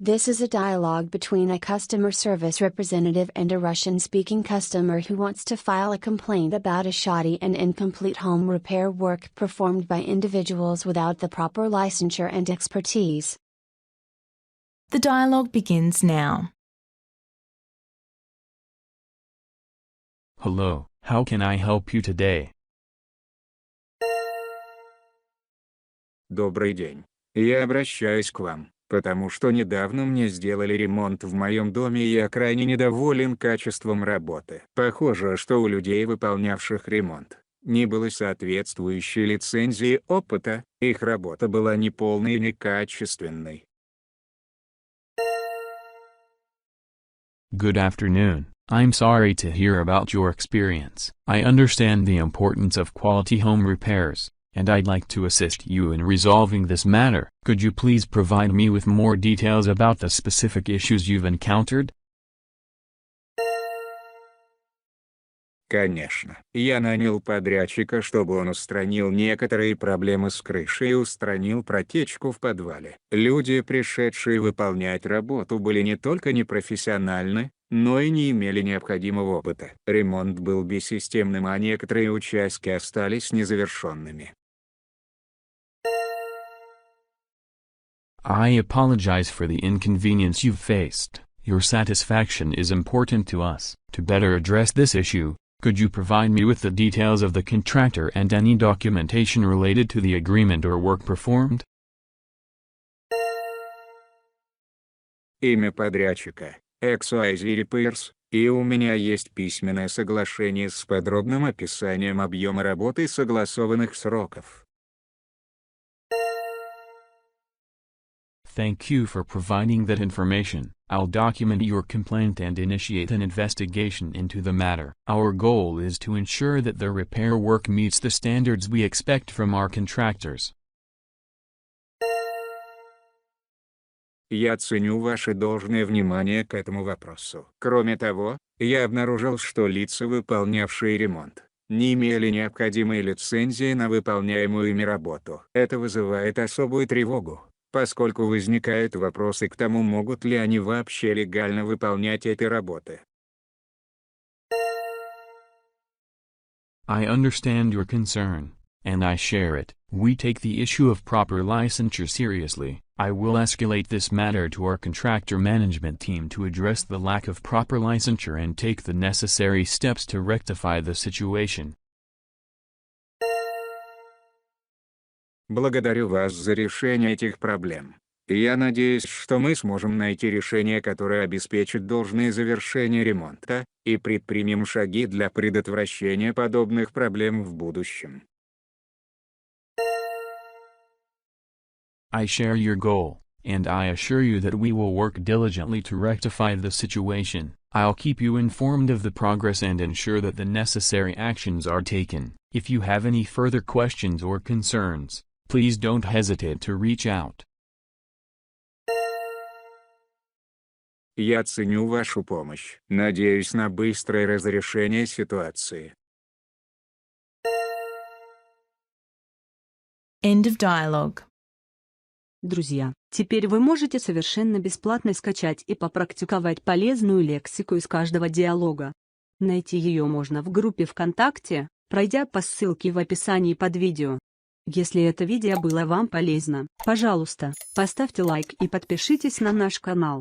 This is a dialogue between a customer service representative and a Russian-speaking customer who wants to file a complaint about a shoddy and incomplete home repair work performed by individuals without the proper licensure and expertise. The dialogue begins now. Hello, how can I help you today? Добрый день. Я обращаюсь к вам, потому что недавно мне сделали ремонт в моем доме и я крайне недоволен качеством работы. Похоже, что у людей, выполнявших ремонт, не было соответствующей лицензии опыта, их работа была неполной и некачественной. Good afternoon. I'm sorry to hear about your experience. I understand the importance of quality home repairs, and I'd like to assist you in resolving this matter. Could you please provide me with more details about the specific issues you've encountered? Конечно. Я нанял подрядчика, чтобы он устранил некоторые проблемы с крышей и устранил протечку в подвале. Люди, пришедшие выполнять работу, были не только непрофессиональны, но и не имели необходимого опыта. Ремонт был бессистемным, а некоторые участки остались незавершенными. I apologize for the inconvenience you've faced. Your satisfaction is important to us. To better address this issue, could you provide me with the details of the contractor and any documentation related to the agreement or work performed? Имя подрядчика – XYZ Repairs, и у меня есть письменное соглашение с подробным описанием объема работы и согласованных сроков. Thank you for providing that information. I'll document your complaint and initiate an investigation into the matter. Our goal is to ensure that the repair work meets the standards we expect from our contractors. Я ценю ваше должное внимание к этому вопросу. Кроме того, я обнаружил, что лица, выполнявшие ремонт, не имели необходимой лицензии на выполняемую ими работу. Это вызывает особую тревогу, поскольку возникают вопросы к тому, могут ли они вообще легально выполнять эти работы. I understand your concern, and I share it. We take the issue of proper licensure seriously. I will escalate this matter to our contractor management team to address the lack of proper licensure and take the necessary steps to rectify the situation. Благодарю вас за решение этих проблем. Я надеюсь, что мы сможем найти решение, которое обеспечит должное завершение ремонта, и предпримем шаги для предотвращения подобных проблем в будущем. I share your goal, and I assure you that we will work diligently to rectify the situation. I'll keep you informed of the progress and ensure that the necessary actions are taken. If you have any further questions or concerns, please don't hesitate to reach out. Я ценю вашу помощь. Надеюсь на быстрое разрешение ситуации. End of dialogue. Друзья, теперь вы можете совершенно бесплатно скачать и попрактиковать полезную лексику из каждого диалога. Найти ее можно в группе ВКонтакте, пройдя по ссылке в описании под видео. Если это видео было вам полезно, пожалуйста, поставьте лайк и подпишитесь на наш канал.